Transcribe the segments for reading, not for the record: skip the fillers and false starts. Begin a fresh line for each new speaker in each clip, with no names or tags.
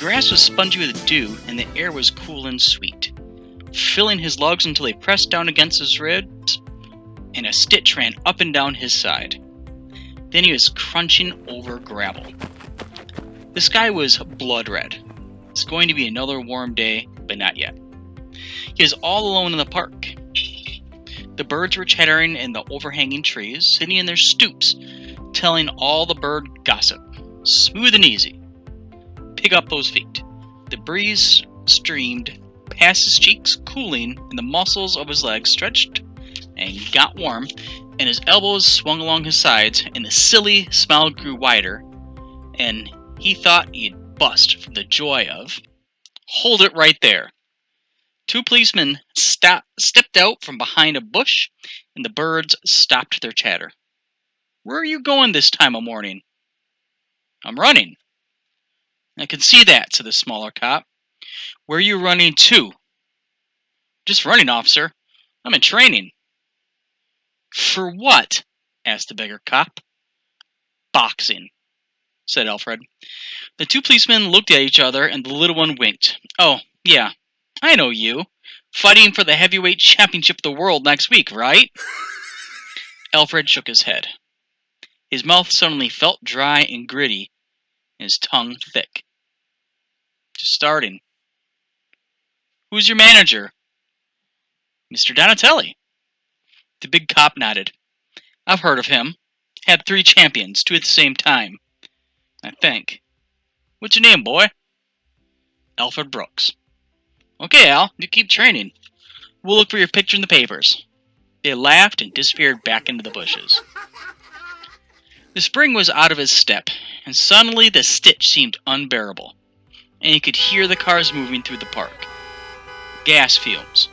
grass was spongy with dew, and the air was cool and sweet, filling his lungs until they pressed down against his ribs, and a stitch ran up and down his side. Then he was crunching over gravel. The sky was blood red. It's going to be another warm day, but not yet. He was all alone in the park. The birds were chattering in the overhanging trees, sitting in their stoops, telling all the bird gossip. Smooth and easy. Pick up those feet. The breeze streamed past his cheeks, cooling, and the muscles of his legs stretched and got warm, and his elbows swung along his sides, and the silly smile grew wider, and he thought he'd bust from the joy of... Hold it right there. Two policemen stepped out from behind a bush, and the birds stopped their chatter. Where are you going this time of morning? I'm running. I can see that, said the smaller cop. Where are you running to? Just running, officer. I'm in training. For what? Asked the bigger cop. Boxing, said Alfred. The two policemen looked at each other, and the little one winked. Oh, yeah, I know you. Fighting for the heavyweight championship of the world next week, right? Alfred shook his head. His mouth suddenly felt dry and gritty, and his tongue thick. Just starting. Who's your manager? Mr. Donatelli. The big cop nodded. I've heard of him. Had 3 champions, 2 at the same time, I think. What's your name, boy? Alfred Brooks. Okay, Al, you keep training. We'll look for your picture in the papers. They laughed and disappeared back into the bushes. The spring was out of his step, and suddenly the stitch seemed unbearable, and he could hear the cars moving through the park. Gas fumes.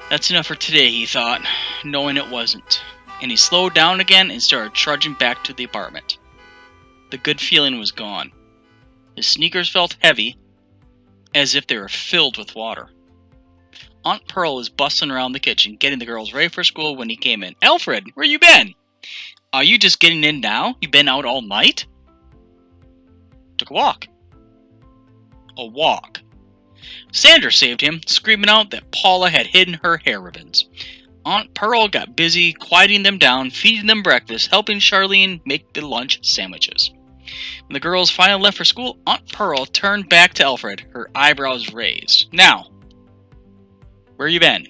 That's enough for today, he thought, knowing it wasn't, and he slowed down again and started trudging back to the apartment. The good feeling was gone. His sneakers felt heavy, as if they were filled with water. Aunt Pearl was bustling around the kitchen, getting the girls ready for school when he came in. Alfred, where you been? Are you just getting in now? You been out all night? Took a walk. A walk. Sandra saved him, screaming out that Paula had hidden her hair ribbons. Aunt Pearl got busy quieting them down, feeding them breakfast, helping Charlene make the lunch sandwiches. When the girls finally left for school, Aunt Pearl turned back to Alfred, her eyebrows raised. Now, where you been?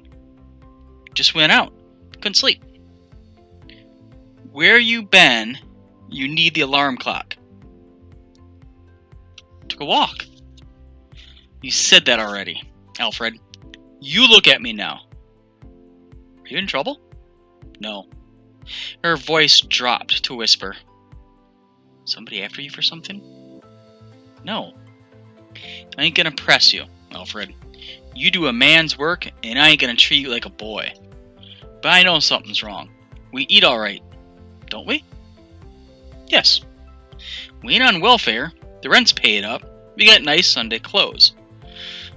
Just went out. Couldn't sleep. Where you been? You need the alarm clock. Took a walk. You said that already, Alfred. You look at me now. Are you in trouble? No. Her voice dropped to a whisper. Somebody after you for something? No. I ain't gonna press you, Alfred. You do a man's work, and I ain't gonna treat you like a boy. But I know something's wrong. We eat alright, don't we? Yes. We ain't on welfare. The rent's paid up. We got nice Sunday clothes.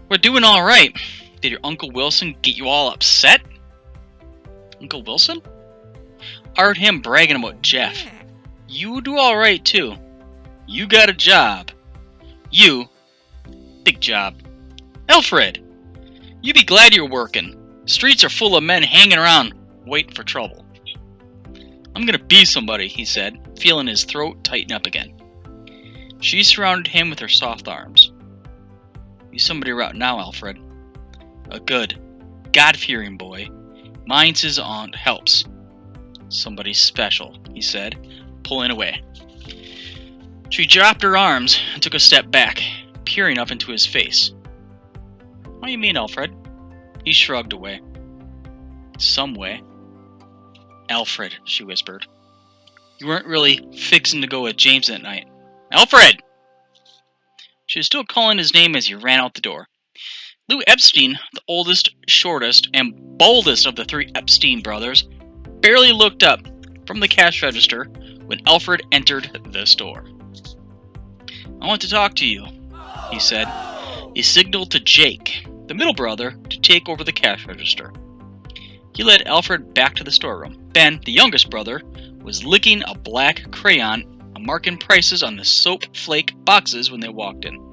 We're doing alright. Did your Uncle Wilson get you all upset? Uncle Wilson? I heard him bragging about Jeff. You do alright too. You got a job. You. Big job. Alfred! You be glad you're working. Streets are full of men hanging around, waiting for trouble. I'm gonna be somebody, he said, feeling his throat tighten up again. She surrounded him with her soft arms. Be somebody right now, Alfred. A good, God-fearing boy. Minds his aunt helps. Somebody special, he said, pulling away. She dropped her arms and took a step back, peering up into his face. What do you mean, Alfred? He shrugged away. Some way. Alfred, she whispered. You weren't really fixing to go with James that night. Alfred! She was still calling his name as he ran out the door. Lou Epstein, the oldest, shortest, and boldest of the 3 Epstein brothers, barely looked up from the cash register when Alfred entered the store. I want to talk to you, he said. He signaled to Jake, the middle brother, to take over the cash register. He led Alfred back to the storeroom. Ben, the youngest brother, was licking a black crayon and marking prices on the soap flake boxes when they walked in.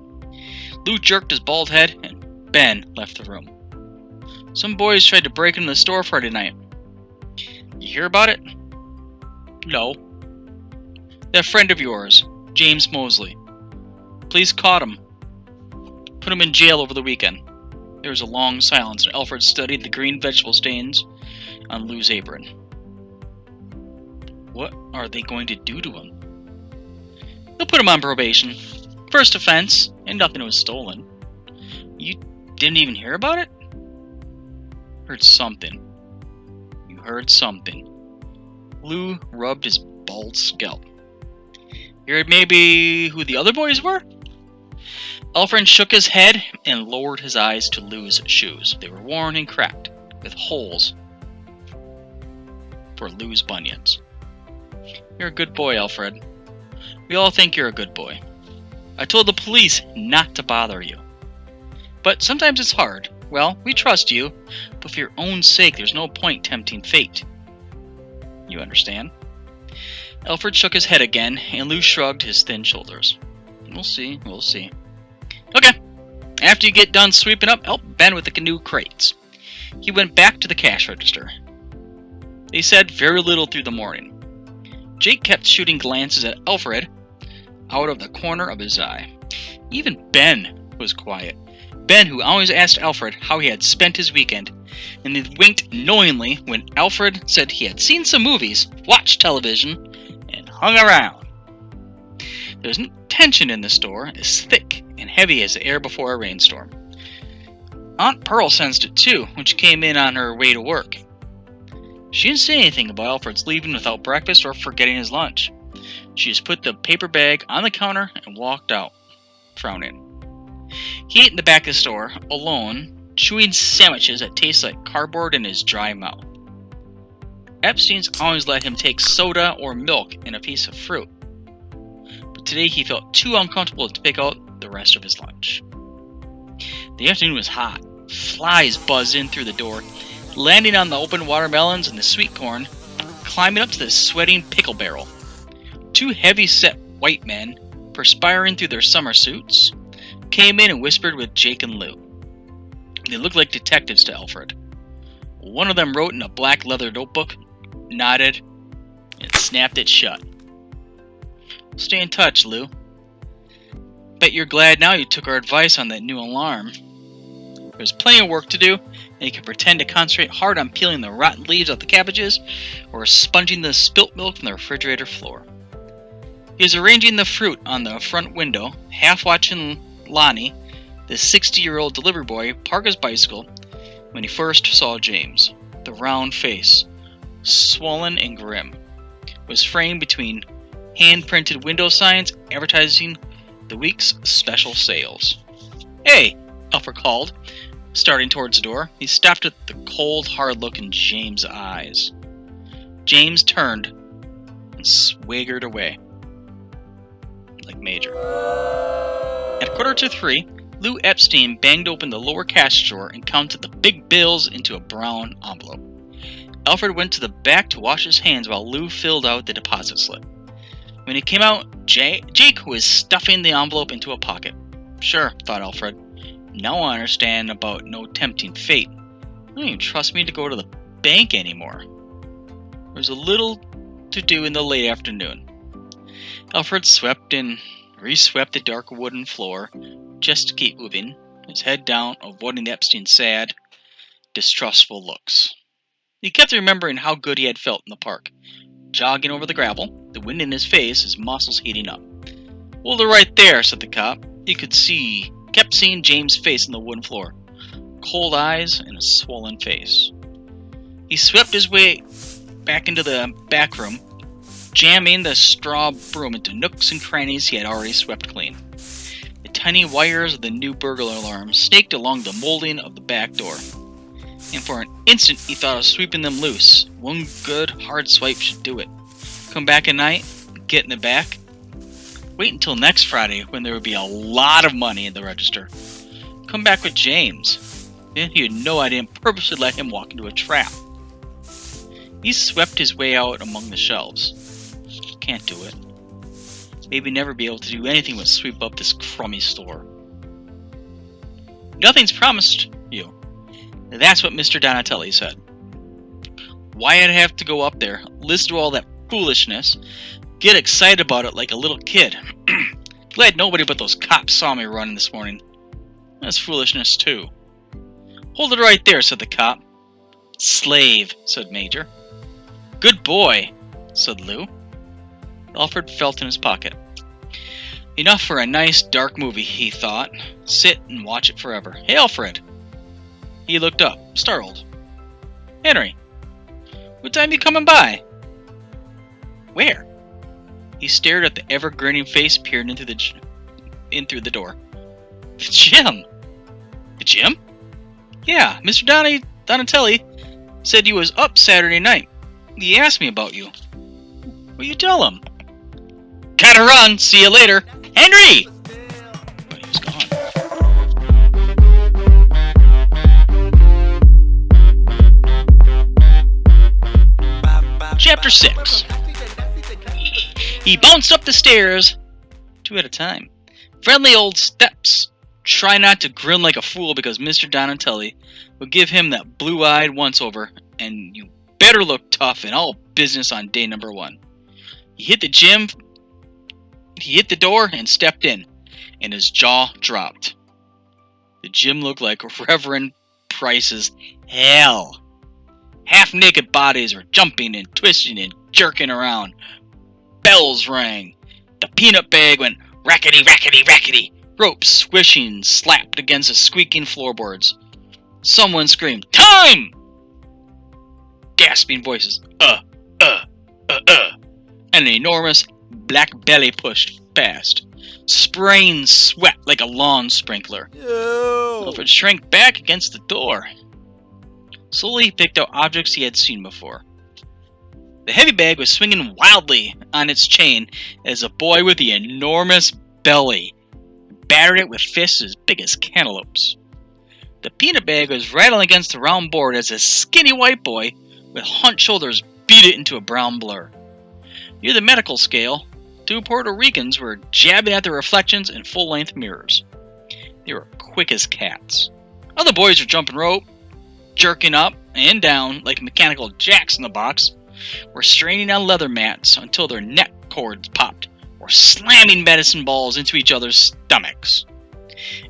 Lou jerked his bald head, and Ben left the room. Some boys tried to break into the store Friday night. You hear about it? No. That friend of yours, James Mosley. Police caught him. Put him in jail over the weekend. There was a long silence, and Alfred studied the green vegetable stains on Lou's apron. What are they going to do to him? They'll put him on probation. First offense, and nothing was stolen. You didn't even hear about it? Heard something. You heard something. Lou rubbed his bald scalp. You heard maybe who the other boys were? Alfred shook his head and lowered his eyes to Lou's shoes. They were worn and cracked, with holes for Lou's bunions. You're a good boy, Alfred. We all think you're a good boy. I told the police not to bother you. But sometimes it's hard. Well, we trust you, but for your own sake, there's no point tempting fate. You understand? Alfred shook his head again, and Lou shrugged his thin shoulders. We'll see. Okay. After you get done sweeping up, help Ben with the canoe crates. He went back to the cash register. They said very little through the morning. Jake kept shooting glances at Alfred out of the corner of his eye. Even Ben was quiet. Ben, who always asked Alfred how he had spent his weekend, and he winked knowingly when Alfred said he had seen some movies, watched television, and hung around. There was tension in the store, as thick and heavy as the air before a rainstorm. Aunt Pearl sensed it too when she came in on her way to work. She didn't say anything about Alfred's leaving without breakfast or forgetting his lunch. She just put the paper bag on the counter and walked out, frowning. He ate in the back of the store, alone, chewing sandwiches that tasted like cardboard in his dry mouth. Epstein's always let him take soda or milk and a piece of fruit. But today he felt too uncomfortable to pick out the rest of his lunch. The afternoon was hot. Flies buzzed in through the door, landing on the open watermelons and the sweet corn, climbing up to the sweating pickle barrel. Two heavy-set white men, perspiring through their summer suits, came in and whispered with Jake and Lou. They looked like detectives to Alfred. One of them wrote in a black leather notebook, nodded, and snapped it shut. Stay in touch, Lou. Bet you're glad now you took our advice on that new alarm. There's plenty of work to do, and you can pretend to concentrate hard on peeling the rotten leaves off the cabbages or sponging the spilt milk from the refrigerator floor. He was arranging the fruit on the front window, half watching Lonnie, the 60-year-old delivery boy, park his bicycle when he first saw James. The round face, swollen and grim, was framed between hand-printed window signs advertising the week's special sales. Hey, Alfred called, starting towards the door. He stopped at the cold, hard look in James' eyes. James turned and swaggered away, like Major. At 2:45, Lou Epstein banged open the lower cash drawer and counted the big bills into a brown envelope. Alfred went to the back to wash his hands while Lou filled out the deposit slip. When he came out, Jake was stuffing the envelope into a pocket. Sure, thought Alfred. Now I understand about no tempting fate. I don't even trust me to go to the bank anymore. There was a little to do in the late afternoon. Alfred swept and re-swept the dark wooden floor just to keep moving, his head down, avoiding Epstein's sad, distrustful looks. He kept remembering how good he had felt in the park, jogging over the gravel, the wind in his face, his muscles heating up. Well, they're right there, said the cop. He kept seeing James' face on the wooden floor, cold eyes and a swollen face. He swept his way back into the back room, jamming the straw broom into nooks and crannies he had already swept clean. The tiny wires of the new burglar alarm snaked along the molding of the back door, and for an instant he thought of sweeping them loose. One good, hard swipe should do it. Come back at night, get in the back, wait until next Friday when there would be a lot of money in the register. Come back with James. Then he would know I didn't purposely let him walk into a trap. He swept his way out among the shelves. Can't do it. Maybe never be able to do anything but sweep up this crummy store. Nothing's promised you. That's what Mr. Donatelli said. Why I'd have to go up there, listen to all that foolishness, get excited about it like a little kid. Glad nobody but those cops saw me running this morning. That's foolishness, too. Hold it right there, said the cop. Slave, said Major. Good boy, said Lou. Alfred felt in his pocket. Enough for a nice, dark movie, he thought. Sit and watch it forever. Hey, Alfred. He looked up, startled. Henry, what time you coming by? Where? He stared at the ever-grinning face peering in through the door. The gym. The gym? Yeah, Mr. Donatelli said you was up Saturday night. He asked me about you. What you tell him? Gotta run. See you later. Henry! But he was gone. Chapter 6. He bounced up the stairs, 2 at a time. Friendly old steps. Try not to grin like a fool because Mr. Donatelli will give him that blue-eyed once-over, and you better look tough in all business on day number 1. He hit the gym. He hit the door and stepped in, and his jaw dropped. The gym looked like Reverend Price's hell. Half-naked bodies were jumping and twisting and jerking around. Bells rang. The peanut bag went rackety, rackety, rackety. Ropes swishing slapped against the squeaking floorboards. Someone screamed, "Time!" Gasping voices, and an enormous black belly pushed past, spraying sweat like a lawn sprinkler. Alfred shrank back against the door. Slowly he picked out objects he had seen before. The heavy bag was swinging wildly on its chain as a boy with the enormous belly battered it with fists as big as cantaloupes. The peanut bag was rattling against the round board as a skinny white boy with hunched shoulders beat it into a brown blur. Near the medical scale, 2 Puerto Ricans were jabbing at their reflections in full-length mirrors. They were quick as cats. Other boys were jumping rope, jerking up and down like mechanical jacks in the box, or straining on leather mats until their neck cords popped, or slamming medicine balls into each other's stomachs.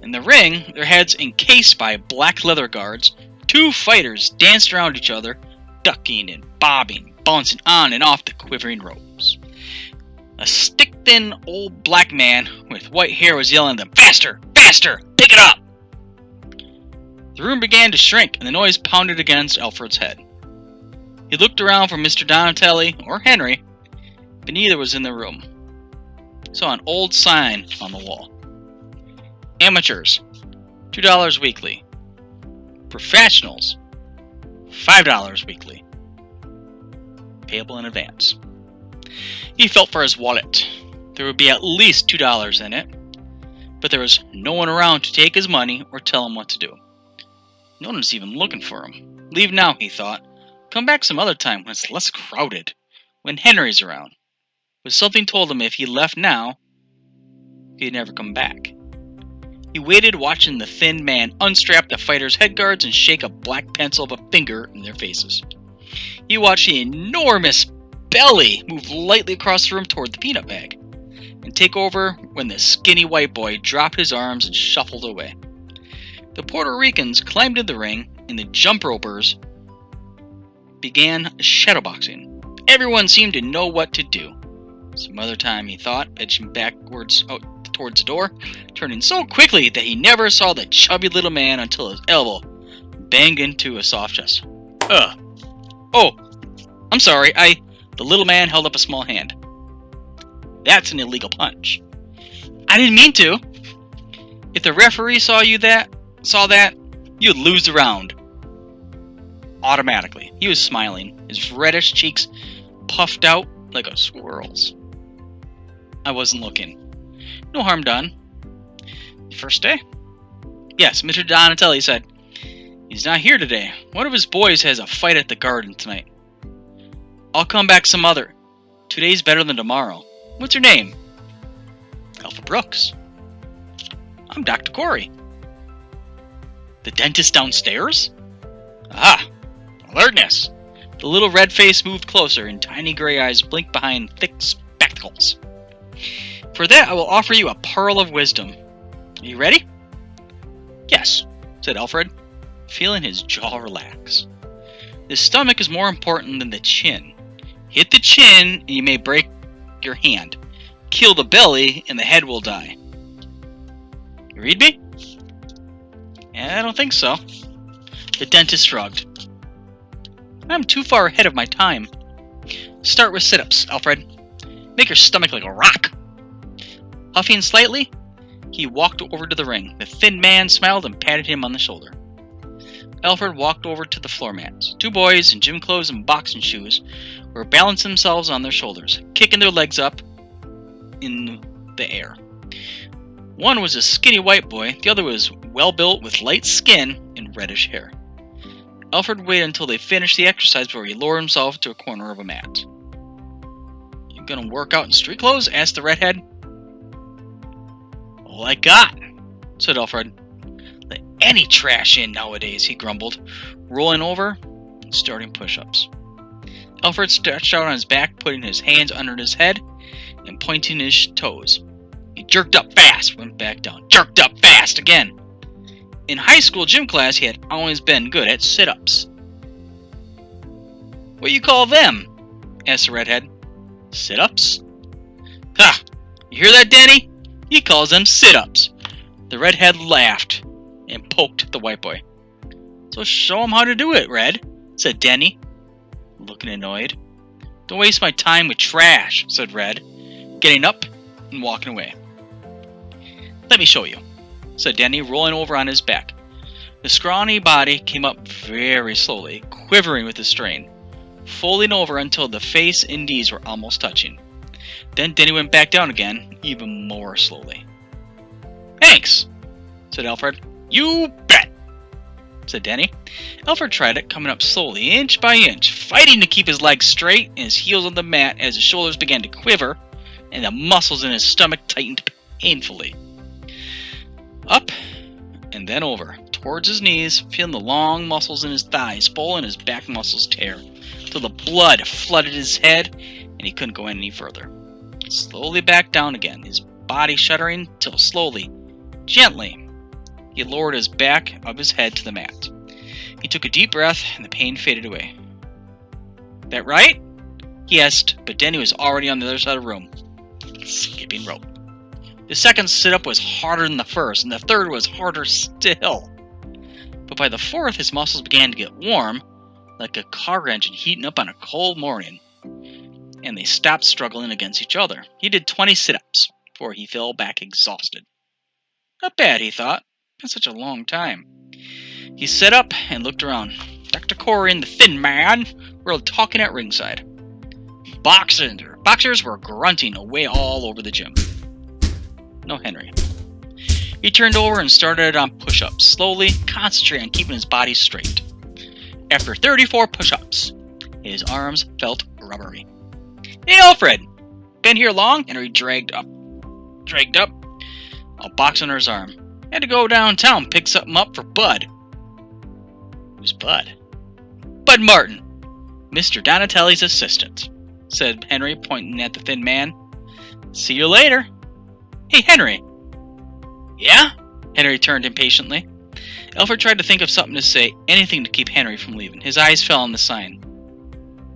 In the ring, their heads encased by black leather guards, 2 fighters danced around each other, ducking and bobbing, bouncing on and off the quivering ropes. A stick-thin old black man with white hair was yelling at them, "Faster! Faster! Pick it up!" The room began to shrink, and the noise pounded against Alfred's head. He looked around for Mr. Donatelli or Henry, but neither was in the room. He saw an old sign on the wall. Amateurs, $2 weekly. Professionals, $5 weekly. Payable in advance. He felt for his wallet. There would be at least $2 in it, but there was no one around to take his money or tell him what to do. No one's even looking for him. Leave now, he thought. Come back some other time when it's less crowded, when Henry's around. But something told him if he left now, he'd never come back. He waited, watching the thin man unstrap the fighters' headguards and shake a black pencil of a finger in their faces. He watched the enormous belly move lightly across the room toward the peanut bag, and take over when the skinny white boy dropped his arms and shuffled away. The Puerto Ricans climbed into the ring, and the jump ropers began shadowboxing. Everyone seemed to know what to do. Some other time, he thought, edging backwards out towards the door, turning so quickly that he never saw the chubby little man until his elbow banged into a soft chest. Oh, I'm sorry, The little man held up a small hand. That's an illegal punch. I didn't mean to. If the referee saw that, you'd lose the round. Automatically. He was smiling, his reddish cheeks puffed out like a squirrel's. I wasn't looking. No harm done. First day? Yes, Mr. Donatelli said. He's not here today. One of his boys has a fight at the garden tonight. I'll come back some other. Today's better than tomorrow. What's your name? Alpha Brooks. I'm Dr. Corey. The dentist downstairs? Ah, alertness. The little red face moved closer, and tiny gray eyes blinked behind thick spectacles. For that, I will offer you a pearl of wisdom. Are you ready? Yes, said Alfred, feeling his jaw relax. The stomach is more important than the chin. Hit the chin, and you may break your hand. Kill the belly, and the head will die. You read me? I don't think so. The dentist shrugged. I'm too far ahead of my time. Start with sit-ups, Alfred. Make your stomach like a rock. Huffing slightly, he walked over to the ring. The thin man smiled and patted him on the shoulder. Alfred walked over to the floor mats. Two boys in gym clothes and boxing shoes were balancing themselves on their shoulders, kicking their legs up in the air. One was a skinny white boy, the other was well-built with light skin and reddish hair. Alfred waited until they finished the exercise before he lowered himself to a corner of a mat. You gonna work out in street clothes? Asked the redhead. All I got, said Alfred. Let any trash in nowadays, he grumbled, rolling over and starting push-ups. Alfred stretched out on his back, putting his hands under his head and pointing his toes. He jerked up fast, went back down, jerked up fast again. In high school gym class, he had always been good at sit-ups. What do you call them? Asked the redhead. Sit-ups? Ha! You hear that, Danny? He calls them sit-ups. The redhead laughed and poked the white boy. So show him how to do it, Red, said Danny, looking annoyed. Don't waste my time with trash, said Red, getting up and walking away. Let me show you, said Danny, rolling over on his back. The scrawny body came up very slowly, quivering with the strain, folding over until the face and knees were almost touching. Then Danny went back down again, even more slowly. Thanks, said Alfred. You bet, said Danny. Alfred tried it, coming up slowly, inch by inch, fighting to keep his legs straight and his heels on the mat as his shoulders began to quiver and the muscles in his stomach tightened painfully. Up and then over, towards his knees, feeling the long muscles in his thighs pull and his back muscles tear, till the blood flooded his head and he couldn't go any further. Slowly back down again, his body shuddering till slowly, gently, he lowered his back of his head to the mat. He took a deep breath and the pain faded away. That right? He asked, but Danny was already on the other side of the room, skipping rope. The second sit-up was harder than the first, and the third was harder still. But by the fourth, his muscles began to get warm, like a car engine heating up on a cold morning, and they stopped struggling against each other. He did 20 sit-ups before he fell back exhausted. Not bad, he thought. Been such a long time. He sat up and looked around. Dr. Corey and the thin man were talking at ringside. Boxers were grunting away all over the gym. No Henry. He turned over and started on push-ups, slowly concentrating on keeping his body straight. After 34 push-ups, his arms felt rubbery. Hey, Alfred! Been here long? Henry dragged up a box under his arm. Had to go downtown, pick something up for Bud. Who's Bud? Bud Martin, Mr. Donatelli's assistant, said Henry, pointing at the thin man. See you later. Hey, Henry. Yeah? Henry turned impatiently. Alfred tried to think of something to say, anything to keep Henry from leaving. His eyes fell on the sign.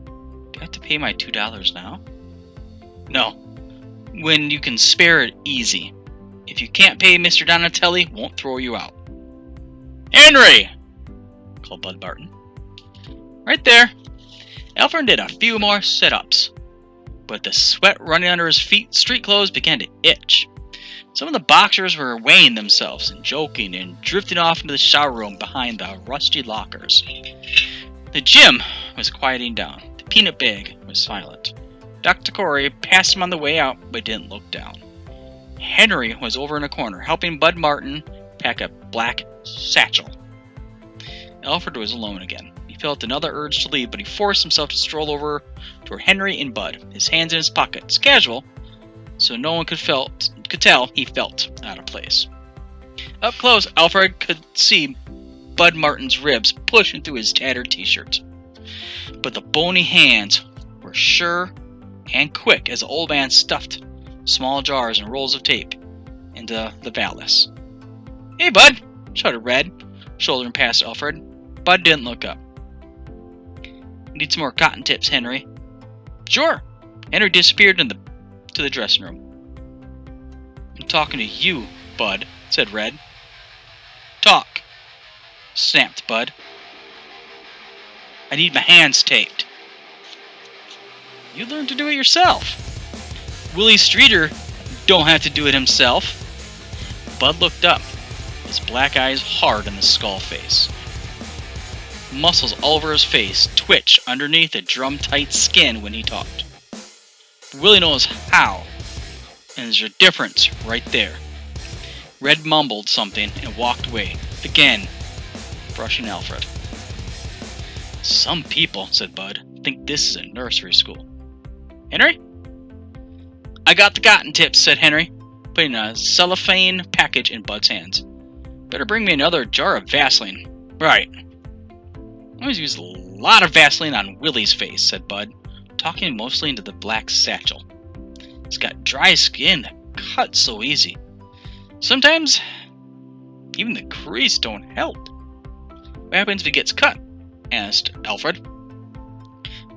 Do I have to pay my $2 now? No. When you can spare it, easy. If you can't pay, Mr. Donatelli won't throw you out. Henry! Called Bud Martin. Right there. Alfred did a few more sit-ups, but the sweat running under his feet, street clothes began to itch. Some of the boxers were weighing themselves and joking and drifting off into the shower room behind the rusty lockers. The gym was quieting down. The peanut bag was silent. Dr. Corey passed him on the way out, but didn't look down. Henry was over in a corner, helping Bud Martin pack a black satchel. Alfred was alone again. He felt another urge to leave, but he forced himself to stroll over toward Henry and Bud, his hands in his pockets, casual, so no one could tell he felt out of place. Up close, Alfred could see Bud Martin's ribs pushing through his tattered t-shirt. But the bony hands were sure and quick as the old man stuffed small jars and rolls of tape into the valise. "Hey, Bud!" shouted Red, shouldering past Alfred. Bud didn't look up. "Need some more cotton tips, Henry?" "Sure." Henry disappeared to the dressing room. "I'm talking to you, Bud," said Red. "Talk," snapped Bud. "I need my hands taped." "You learn to do it yourself. Willie Streeter don't have to do it himself." Bud looked up, his black eyes hard in the skull face. Muscles all over his face twitch underneath the drum-tight skin when he talked. Willie knows how, and there's a difference right there. Red mumbled something and walked away, again brushing Alfred. "Some people," said Bud, "think this is a nursery school." "Henry?" "I got the cotton tips," said Henry, putting a cellophane package in Bud's hands. "Better bring me another jar of Vaseline." "Right." "I always use a lot of Vaseline on Willie's face," said Bud, talking mostly into the black satchel. "He's got dry skin that cuts so easy. Sometimes even the crease don't help." "What happens if he gets cut?" asked Alfred.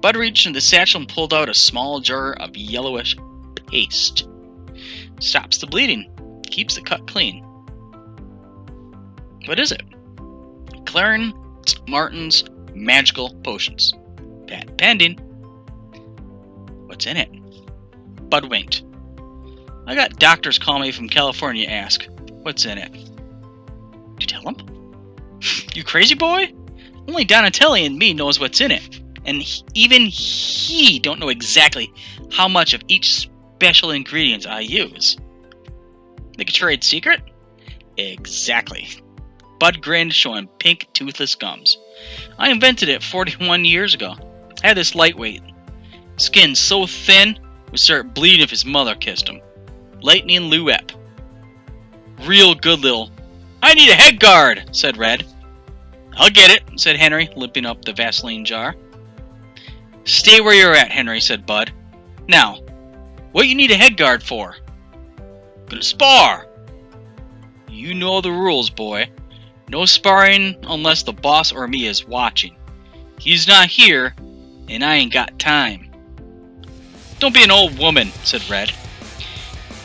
Bud reached into the satchel and pulled out a small jar of yellowish paste. "Stops the bleeding, keeps the cut clean." "What is it?" "Clarence Martin's magical potions. Patent pending." "What's in it?" Bud winked. "I got doctors call me from California ask, what's in it." "Did you tell them?" "You crazy boy? Only Donatelli and me knows what's in it. And even he don't know exactly how much of each special ingredient I use." "Like a trade secret?" "Exactly." Bud grinned, showing pink, toothless gums. "I invented it 41 years ago. I had this lightweight. Skin so thin, would start bleeding if his mother kissed him. Lightning Lou Epp. Real good little..." "I need a head guard," said Red. "I'll get it," said Henry, limping up the Vaseline jar. "Stay where you're at, Henry," said Bud. "Now, what you need a head guard for?" "Gonna spar." "You know the rules, boy. No sparring unless the boss or me is watching. He's not here, and I ain't got time." "Don't be an old woman," said Red.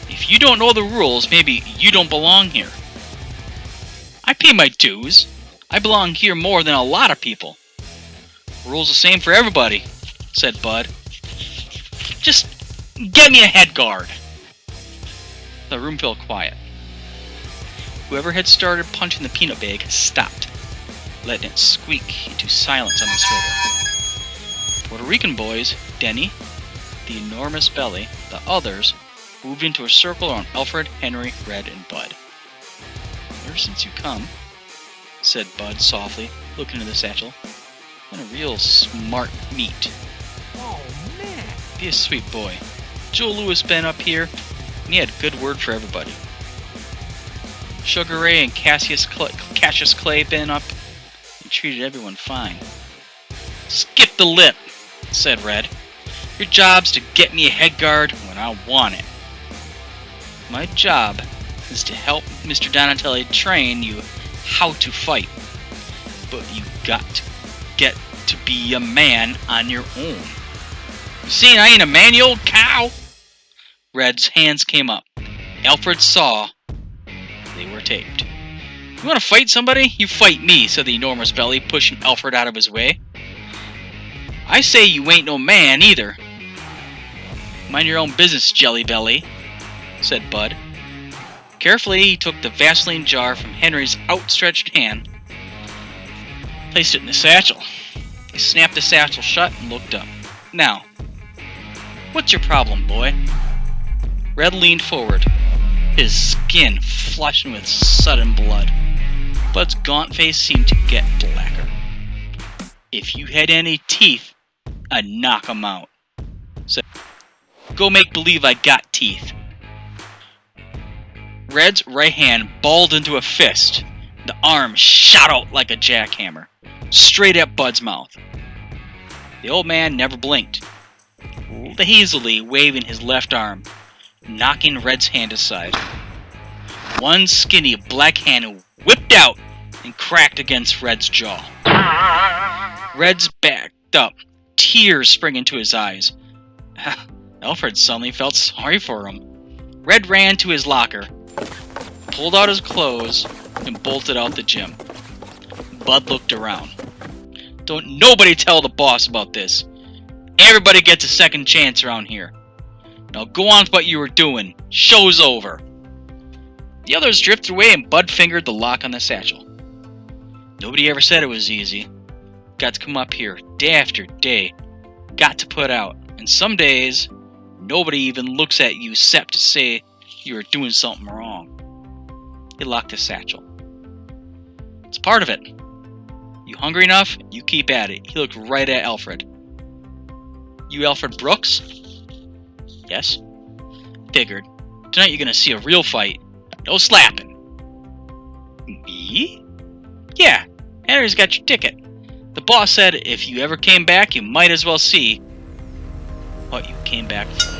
"If you don't know the rules, maybe you don't belong here." "I pay my dues. I belong here more than a lot of people." "Rules the same for everybody," said Bud. "Just get me a head guard." The room fell quiet. Whoever had started punching the peanut bag stopped, letting it squeak into silence on the swivel. Puerto Rican boys, Denny, the enormous belly, the others, moved into a circle around Alfred, Henry, Red, and Bud. "Ever since you come," said Bud softly, looking into the satchel, "been a real smart meat."
Oh, man.
"Be a sweet boy. Joe Louis been up here, and he had a good word for everybody. Sugar Ray and Cassius Clay been up and treated everyone fine." "Skip the lip," said Red. "Your job's to get me a head guard when I want it." "My job is to help Mr. Donatelli train you how to fight. But you got to get to be a man on your own." "You saying I ain't a man, you old cow?" Red's hands came up. Alfred saw they were taped. "You want to fight somebody? You fight me," said the enormous belly, pushing Alfred out of his way. "I say you ain't no man either." "Mind your own business, Jelly Belly," said Bud. Carefully, he took the Vaseline jar from Henry's outstretched hand, placed it in the satchel. He snapped the satchel shut and looked up. "Now, what's your problem, boy?" Red leaned forward, his skin flushing with sudden blood. Bud's gaunt face seemed to get blacker. "If you had any teeth, I'd knock 'em out." "So, go make believe I got teeth." Red's right hand balled into a fist. The arm shot out like a jackhammer, straight at Bud's mouth. The old man never blinked, lazily waving his left arm, knocking Red's hand aside. One skinny black hand whipped out and cracked against Red's jaw. Red's backed up, tears springing to his eyes. Alfred suddenly felt sorry for him. Red ran to his locker, pulled out his clothes, and bolted out the gym. Bud looked around. Don't nobody tell the boss about this. Everybody gets a second chance around here. Now go on with what you were doing. Show's over. The others drifted away and Bud fingered the lock on the satchel. Nobody ever said it was easy. Got to come up here day after day. Got to put out. And some days, nobody even looks at you except to say you were doing something wrong. He locked the satchel. It's part of it. You hungry enough? You keep at it. He looked right at Alfred. You Alfred Brooks? Yes. Figured. Tonight you're gonna see a real fight. No slapping. Me? Yeah. Henry's got your ticket. The boss said if you ever came back, you might as well see what you came back for.